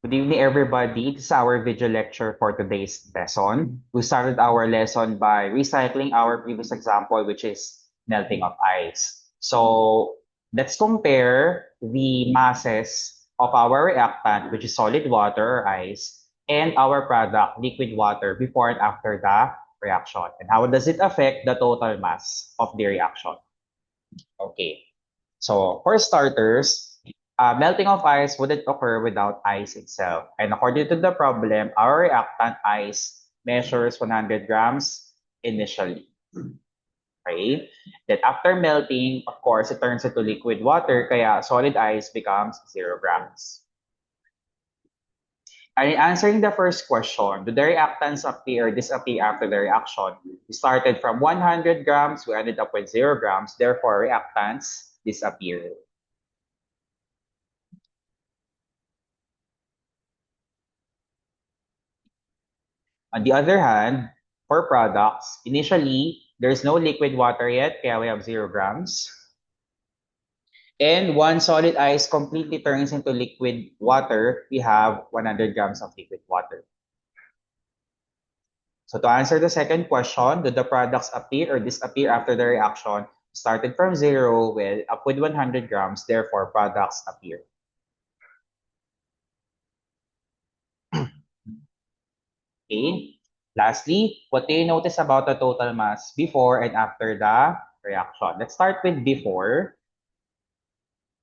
Good evening, everybody. This is our video lecture for today's lesson. We started our lesson by recycling our previous example, which is melting of ice. So let's compare the masses of our reactant, which is solid water or ice, and our product, liquid water, before and after the reaction. And how does it affect the total mass of the reaction? Okay. So for starters, melting of ice wouldn't occur without ice itself. And according to the problem, our reactant ice measures 100 grams initially. Okay? Then after melting, of course, it turns into liquid water, kaya solid ice becomes 0 grams. And in answering the first question, do the reactants appear or disappear after the reaction? We started from 100 grams, we ended up with 0 grams, therefore reactants disappear. On the other hand, for products, initially, there's no liquid water yet, kaya we have 0 grams. And one solid ice completely turns into liquid water, we have 100 grams of liquid water. So to answer the second question, do the products appear or disappear after the reaction? Started from 0 with up with 100 grams, therefore products appear. Okay. Lastly, what do you notice about the total mass before and after the reaction? Let's start with before.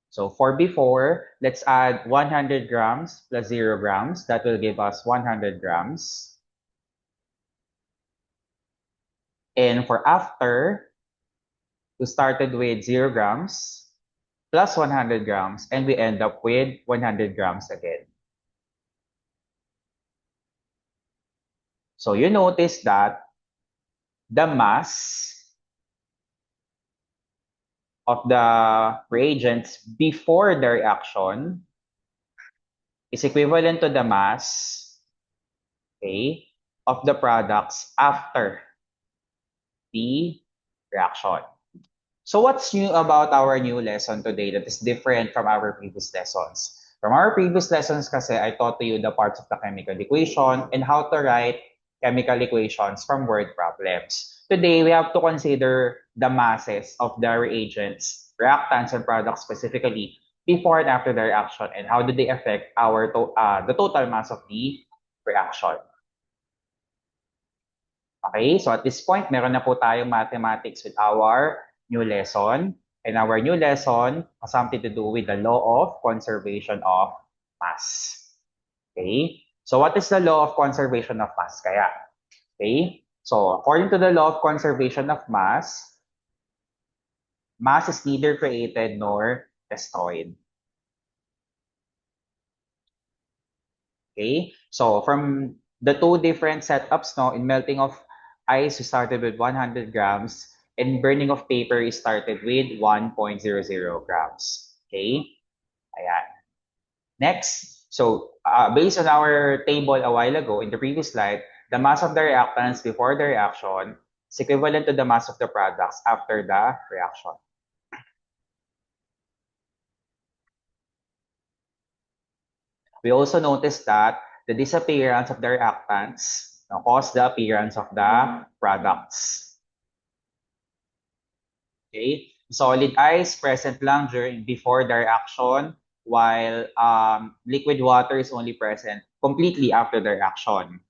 So for before, let's add 100 grams plus 0 grams. That will give us 100 grams. And for after, we started with 0 grams plus 100 grams, and we end up with 100 grams again. So you notice that the mass of the reagents before the reaction is equivalent to the mass, okay, of the products after the reaction. So what's new about our new lesson today that is different from our previous lessons? From our previous lessons kasi, I taught to you the parts of the chemical equation and how to write chemical equations from word problems. Today, we have to consider the masses of the reagents, reactants, and products specifically before and after the reaction and how do they affect the total mass of the reaction. Okay, so at this point, meron na po tayong mathematics with our new lesson. And our new lesson has something to do with the law of conservation of mass. Okay, so what is the law of conservation of mass kaya? Okay, so according to the law of conservation of mass, mass is neither created nor destroyed. Okay, so from the two different setups, no, in melting of ice, we started with 100 grams, and burning of paper is started with 1.00 grams. Okay, ayan. Next, so based on our table a while ago in the previous slide, the mass of the reactants before the reaction is equivalent to the mass of the products after the reaction. We also noticed that the disappearance of the reactants caused the appearance of the products. Okay? Solid ice present lang before the reaction, while liquid water is only present completely after the reaction.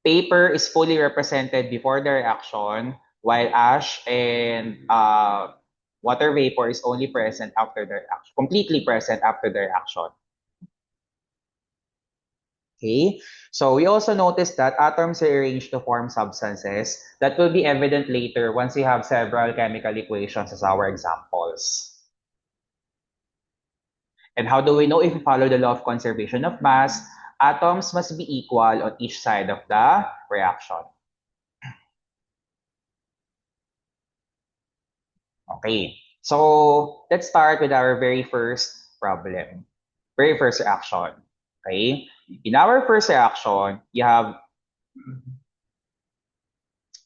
Paper is fully represented before the reaction, while ash and water vapor is only present after the reaction, completely present after the reaction. Okay, so we also noticed that atoms are arranged to form substances that will be evident later once we have several chemical equations as our examples. And how do we know if we follow the law of conservation of mass? Atoms must be equal on each side of the reaction. Okay, so let's start with our very first problem, very first reaction. Okay, in our first reaction, you have,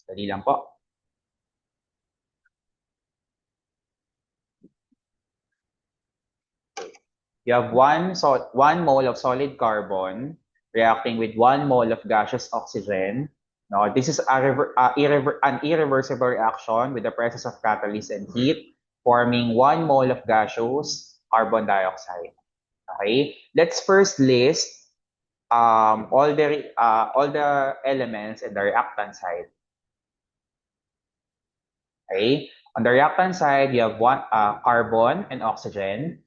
dali lang po. you have one mole of solid carbon reacting with 1 mole of gaseous oxygen. No, this is an irreversible reaction with the presence of catalyst and heat, forming 1 mole of gaseous carbon dioxide. Okay, let's first list all the elements in the reactant side. Okay, on the reactant side, you have one carbon and oxygen.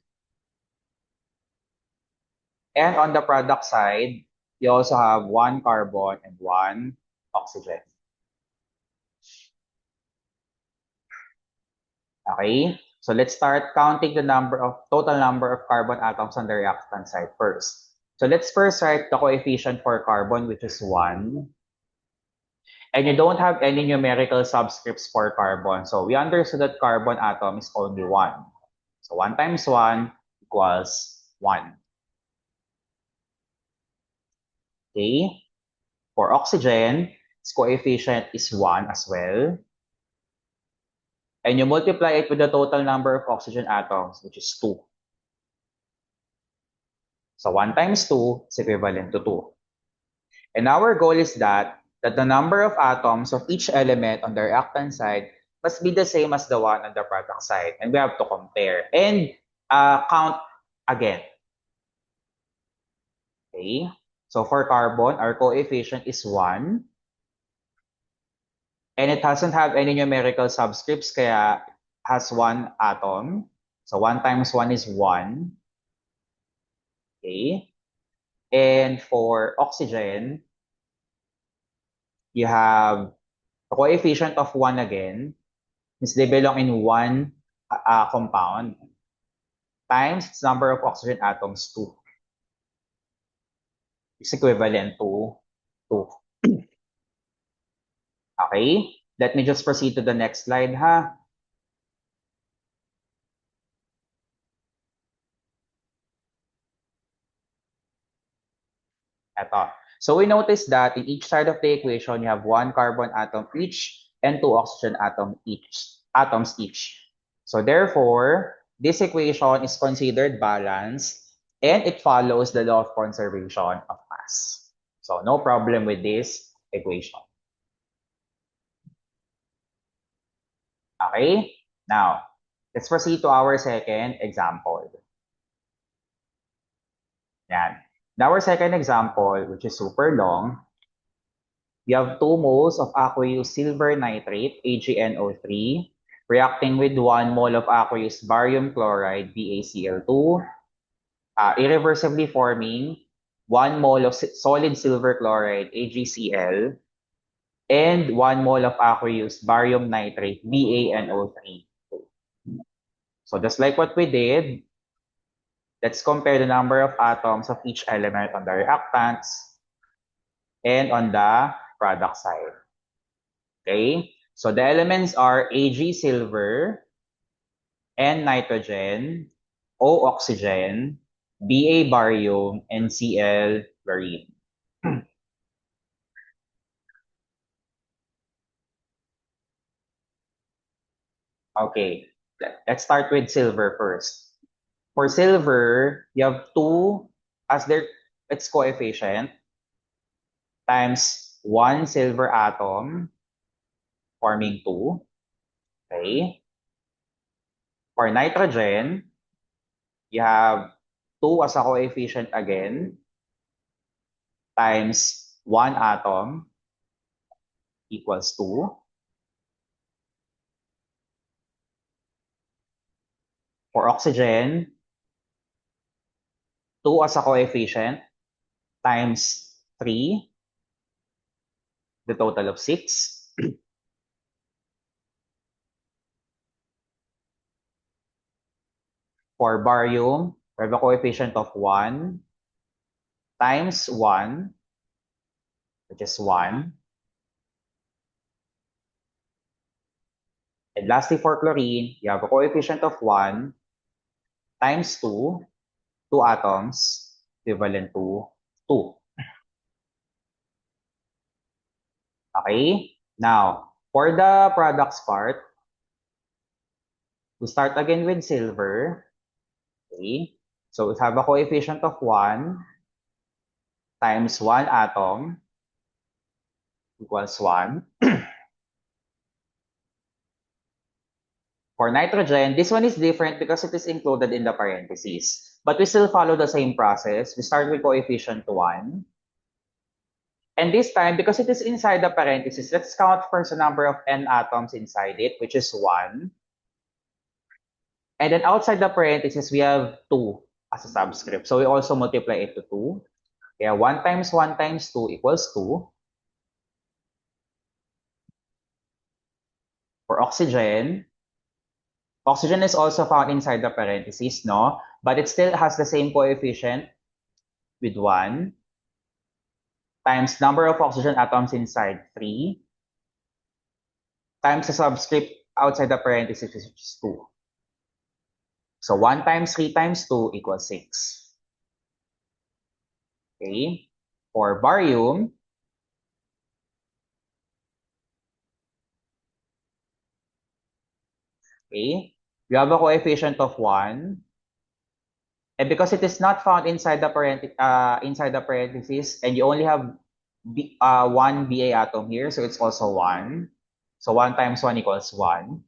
And on the product side, you also have one carbon and one oxygen. Okay? So let's start counting the total number of carbon atoms on the reactant side first. So let's first write the coefficient for carbon, which is 1. And you don't have any numerical subscripts for carbon. So we understood that carbon atom is only 1. So 1 times 1 equals 1. Okay? For oxygen, its coefficient is 1 as well. And you multiply it with the total number of oxygen atoms, which is 2. So 1 times 2 is equivalent to 2. And our goal is that the number of atoms of each element on the reactant side must be the same as the one on the product side. And we have to compare and count again. Okay? So for carbon, our coefficient is 1. And it doesn't have any numerical subscripts, kaya has 1 atom. So 1 times 1 is 1. Okay? And for oxygen, you have the coefficient of 1 again, since they belong in one compound, times its number of oxygen atoms, 2. Is equivalent to 2. Okay? Let me just proceed to the next slide, ha? Eto. So we notice that in each side of the equation, you have 1 carbon atom each and 2 oxygen atoms each. So therefore, this equation is considered balanced and it follows the law of conservation of mass. So no problem with this equation. Okay? Now, let's proceed to our second example. Yan. In our second example, which is super long, we have 2 moles of aqueous silver nitrate, AgNO3, reacting with 1 mole of aqueous barium chloride, BaCl2, irreversibly forming 1 mole of solid silver chloride, AgCl, and 1 mole of aqueous barium nitrate, BaNO3. So just like what we did, let's compare the number of atoms of each element on the reactants and on the product side. Okay? So the elements are Ag silver, N nitrogen, O oxygen, Ba barium, and Cl chlorine. Okay, let's start with silver first. For silver, you have 2 as its coefficient times 1 silver atom forming 2. Okay. For nitrogen, you have 2 as a coefficient again times 1 atom equals 2. For oxygen, 2 as a coefficient times 3, the total of 6. For barium, we have a coefficient of 1 times 1, which is 1. And lastly, for chlorine, you have a coefficient of 1 times 2, 2 atoms, equivalent to 2. Okay? Now, for the products part, we start again with silver. Okay? So we have a coefficient of 1 times 1 atom equals 1. For nitrogen, this one is different because it is included in the parentheses. But we still follow the same process. We start with coefficient 1. And this time, because it is inside the parentheses, let's count first the number of n atoms inside it, which is 1. And then outside the parentheses, we have 2 as a subscript. So we also multiply it to 2. Kaya 1 times 1 times 2 equals 2. For oxygen, oxygen is also found inside the parentheses, no? But it still has the same coefficient with 1 times number of oxygen atoms inside 3 times the subscript outside the parentheses, which is 2. So 1 times 3 times 2 equals 6. Okay? For barium, okay, you have a coefficient of 1. And because it is not found inside the parentheses, and you only have one Ba atom here, so it's also 1. So 1 times 1 equals 1.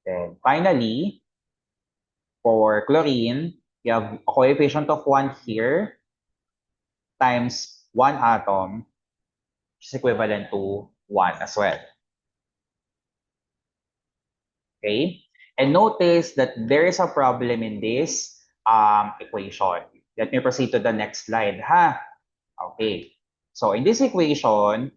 Then finally, for chlorine, you have a coefficient of 1 here times 1 atom, which is equivalent to 1 as well. Okay? And notice that there is a problem in this equation. Let me proceed to the next slide, ha? Okay. So in this equation,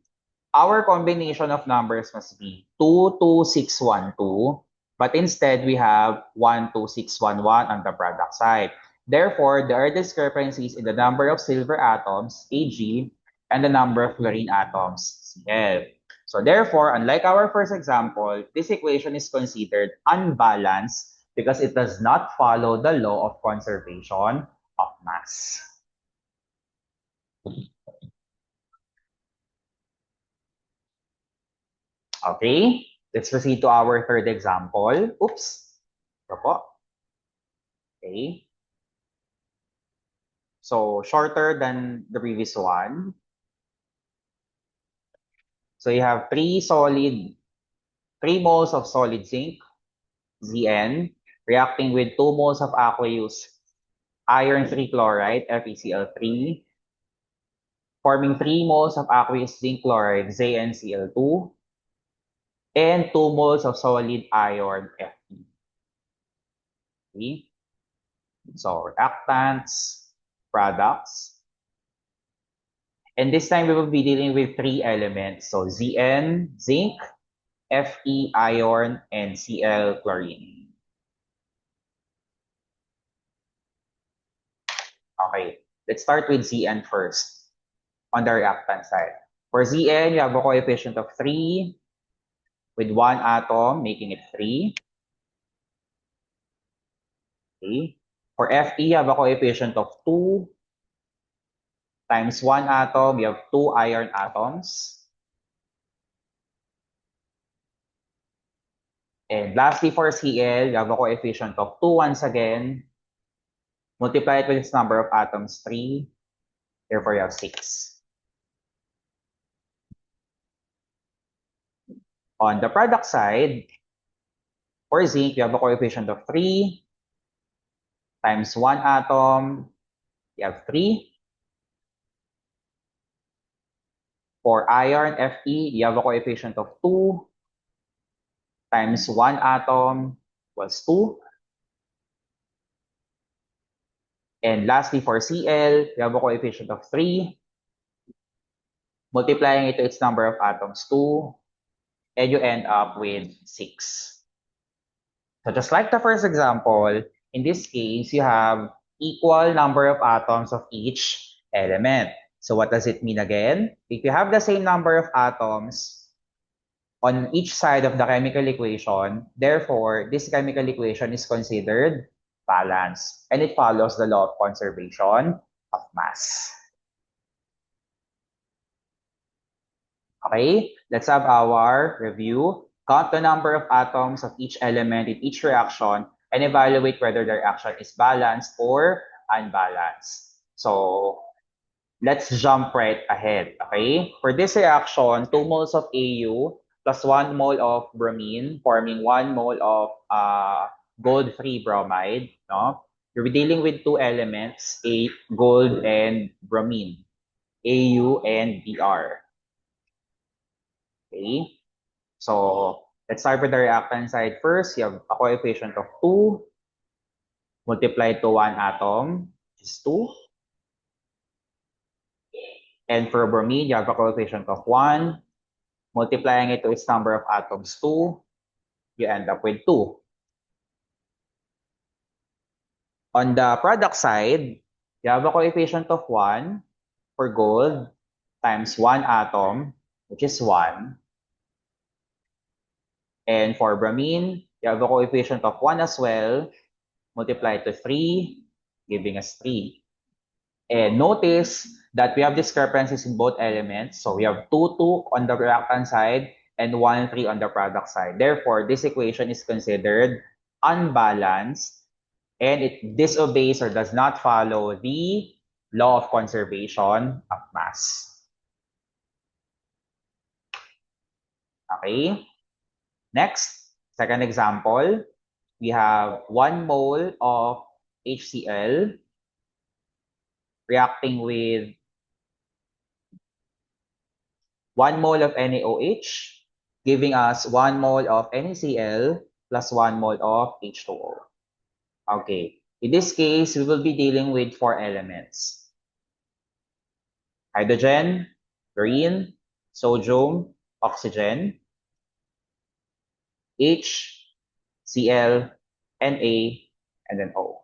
our combination of numbers must be 2, 2, 6, 1, 2. But instead, we have 1, 2, 6, 1, 1 on the product side. Therefore, there are discrepancies in the number of silver atoms, Ag, and the number of chlorine atoms, Cl. So therefore, unlike our first example, this equation is considered unbalanced because it does not follow the law of conservation of mass. Okay, let's proceed to our third example. Oops. Ito po. Okay. So shorter than the previous one. So you have 3 moles of solid zinc, Zn, reacting with 2 moles of aqueous iron 3 chloride, FeCl3, forming 3 moles of aqueous zinc chloride, ZnCl2, and 2 moles of solid iron, Fe. Okay. So reactants, products. And this time we will be dealing with 3 elements. So Zn, zinc, Fe, iron, and Cl, chlorine. Okay, let's start with Zn first on the reactant side. For Zn, you have a coefficient of 3 with 1 atom, making it 3. Okay. For Fe, you have a coefficient of 2 times 1 atom, you have 2 iron atoms. And lastly, for Cl, you have a coefficient of 2 once again. Multiply it with its number of atoms, 3. Therefore, you have 6. On the product side, for zinc, you have a coefficient of 3 times 1 atom, you have 3. For iron, Fe, you have a coefficient of 2 times 1 atom was 2. And lastly, for Cl, you have a coefficient of 3. Multiplying it to its number of atoms, 2. And you end up with 6. So just like the first example, in this case, you have equal number of atoms of each element. So what does it mean again? If you have the same number of atoms on each side of the chemical equation, therefore, this chemical equation is considered balanced, and it follows the law of conservation of mass. Okay, let's have our review. Count the number of atoms of each element in each reaction and evaluate whether their action is balanced or unbalanced. So let's jump right ahead, okay? For this reaction, 2 moles of AU plus 1 mole of bromine forming 1 mole of gold-free bromide, no? You're dealing with two elements, gold and bromine, AU and Br. Okay? So, let's start with the reactant side first. You have a coefficient of 2 multiplied to 1 atom, which is 2. And for bromine, you have a coefficient of 1. Multiplying it to its number of atoms 2, you end up with 2. On the product side, you have a coefficient of 1 for gold times 1 atom, which is 1. And for bromine, you have a coefficient of 1 as well, multiplied to 3, giving us 3. And notice that we have discrepancies in both elements. So we have 2, 2 on the reactant side and 1, 3 on the product side. Therefore, this equation is considered unbalanced and it disobeys or does not follow the law of conservation of mass. Okay? Next, second example, we have 1 mole of HCl reacting with 1 mole of NaOH, giving us 1 mole of NaCl plus 1 mole of H2O. Okay, in this case, we will be dealing with 4 elements. Hydrogen, chlorine, sodium, oxygen, H, Cl, Na, and then O.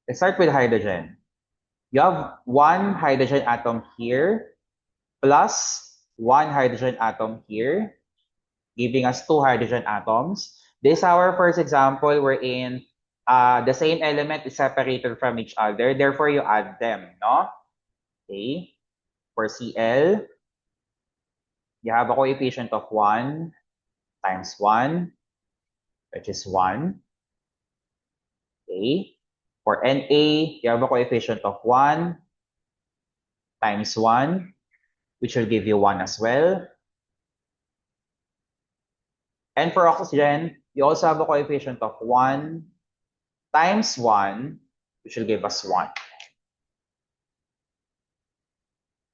Let's start with hydrogen. You have 1 hydrogen atom here plus 1 hydrogen atom here, giving us 2 hydrogen atoms. This is our first example wherein the same element is separated from each other. Therefore, you add them, no? Okay. For Cl, you have a coefficient of 1 times 1, which is 1. Okay. For Na, you have a coefficient of 1 times 1, which will give you 1 as well. And for oxygen, you also have a coefficient of 1 times 1, which will give us 1.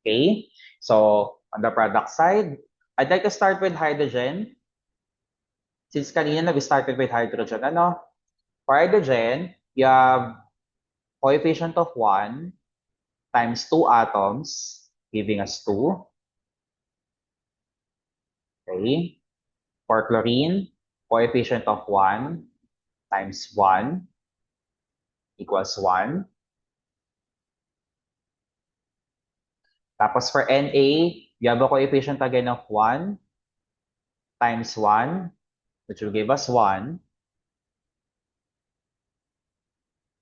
Okay, so on the product side, I'd like to start with hydrogen. Since kanina we started with hydrogen, ano? For hydrogen, you have coefficient of 1 times 2 atoms, giving us 2. Okay. For chlorine, coefficient of 1 times 1 equals 1. Tapos for Na, you have a coefficient again of 1 times 1, which will give us 1.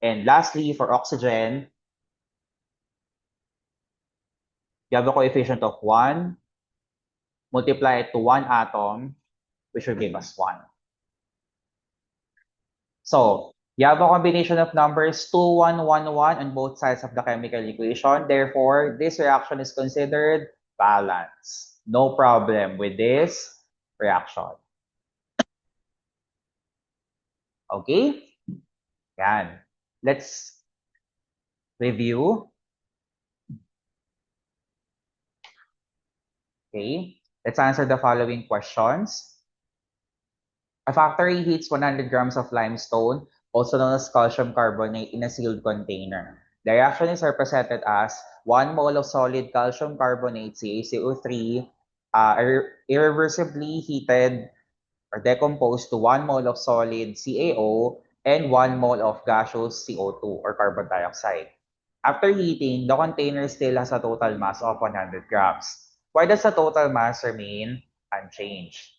And lastly, for oxygen, you have a coefficient of 1, multiply it to 1 atom, which will give us 1. So, you have a combination of numbers 2, 1, 1, 1 on both sides of the chemical equation. Therefore, this reaction is considered balanced. No problem with this reaction. Okay? Yan. Let's review. Okay? Let's answer the following questions. A factory heats 100 grams of limestone, also known as calcium carbonate, in a sealed container. The reaction is represented as 1 mole of solid calcium carbonate, CaCO3, irreversibly heated or decomposed to 1 mole of solid CaO and 1 mole of gaseous CO2 or carbon dioxide. After heating, the container still has a total mass of 100 grams. Why does the total mass remain unchanged?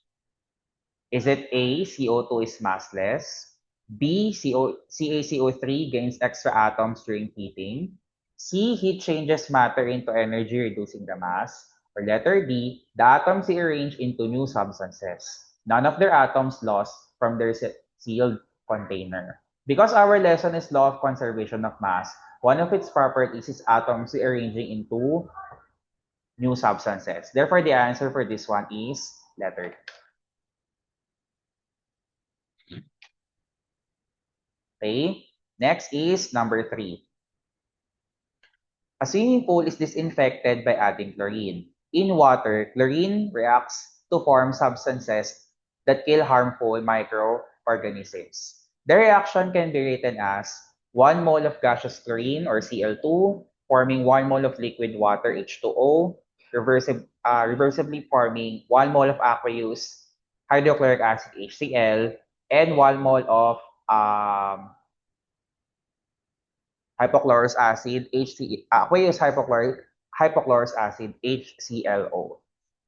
Is it A, CO2 is massless? B, CaCO3 gains extra atoms during heating? C, heat changes matter into energy, reducing the mass? Or letter D, the atoms rearrange into new substances. None of their atoms lost from their sealed container. Because our lesson is law of conservation of mass, one of its properties is atoms rearranging into new substances. Therefore, the answer for this one is letter D. Okay, next is number 3. A swimming pool is disinfected by adding chlorine. In water, chlorine reacts to form substances that kill harmful microorganisms. The reaction can be written as 1 mole of gaseous chlorine or Cl2 forming 1 mole of liquid water H2O, reversibly forming 1 mole of aqueous hydrochloric acid HCl, and 1 mole of hypochlorous acid aqueous hypochlorous acid HClO.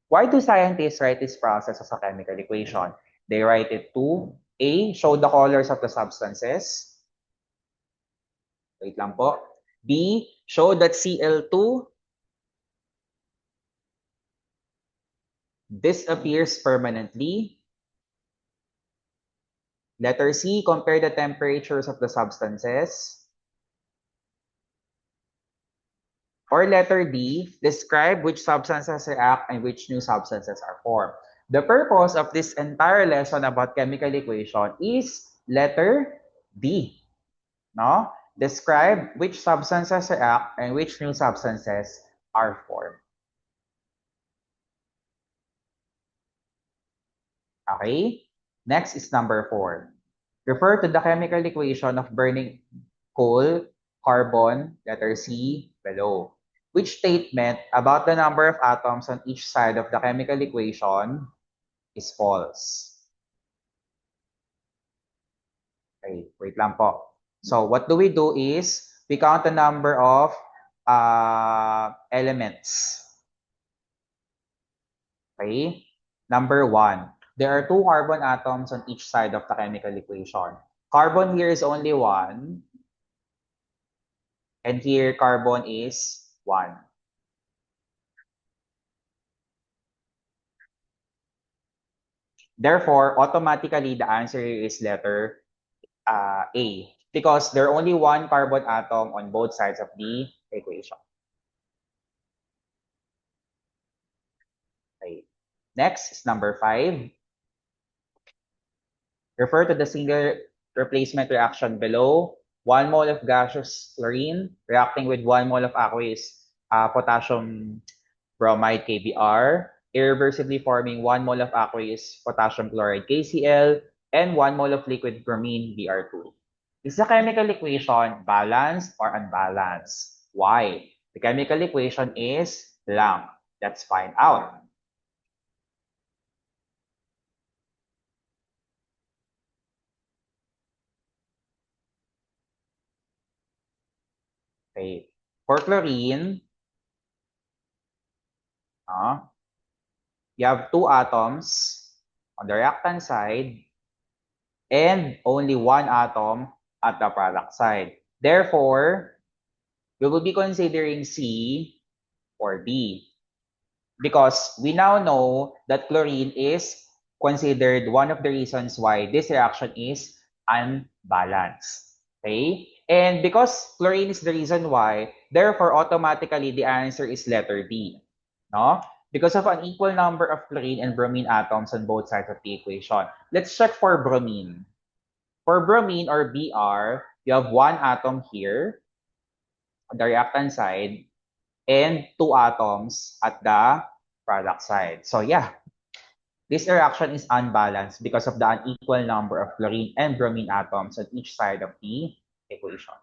Why do scientists write this process as a chemical equation? They write it to A, show the colors of the substances. Wait lang po. B, show that Cl2 disappears permanently. Letter C, compare the temperatures of the substances. Or letter D, describe which substances react and which new substances are formed. The purpose of this entire lesson about chemical equation is letter D. No? Describe which substances react and which new substances are formed. Okay? Next is number 4. Refer to the chemical equation of burning coal, carbon, letter C, below. Which statement about the number of atoms on each side of the chemical equation is false? Okay, wait lang po. So what do we do is, we count the number of elements. Okay? Number 1, there are 2 carbon atoms on each side of the chemical equation. Carbon here is only 1, and here carbon is 1. Therefore, automatically the answer is letter A, because there are only 1 carbon atom on both sides of the equation. Okay. Next is number 5. Refer to the single replacement reaction below. 1 mole of gaseous chlorine reacting with 1 mole of aqueous potassium bromide KBr, irreversibly forming 1 mole of aqueous potassium chloride KCl, and 1 mole of liquid bromine Br2. Is the chemical equation balanced or unbalanced? Why? The chemical equation is blank. Let's find out. Okay. For chlorine, you have 2 atoms on the reactant side and only 1 atom at the product side. Therefore, we will be considering C or B, because we now know that chlorine is considered one of the reasons why this reaction is unbalanced. Okay? And because chlorine is the reason why, therefore automatically the answer is letter B. No? Because of an equal number of chlorine and bromine atoms on both sides of the equation. Let's check for bromine. For bromine or Br, you have 1 atom here on the reactant side and 2 atoms at the product side. So yeah, this reaction is unbalanced because of the unequal number of chlorine and bromine atoms on each side of the equation.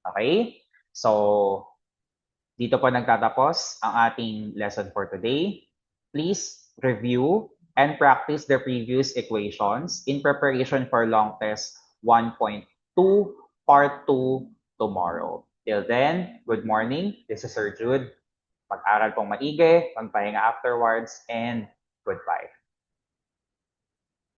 Okay? So, dito po nagtatapos ang ating lesson for today. Please review and practice the previous equations in preparation for long test 1.2 part 2 tomorrow. Till then, good morning. This is Sir Jude. Mag-aral pong maigi, magpahinga afterwards, and goodbye.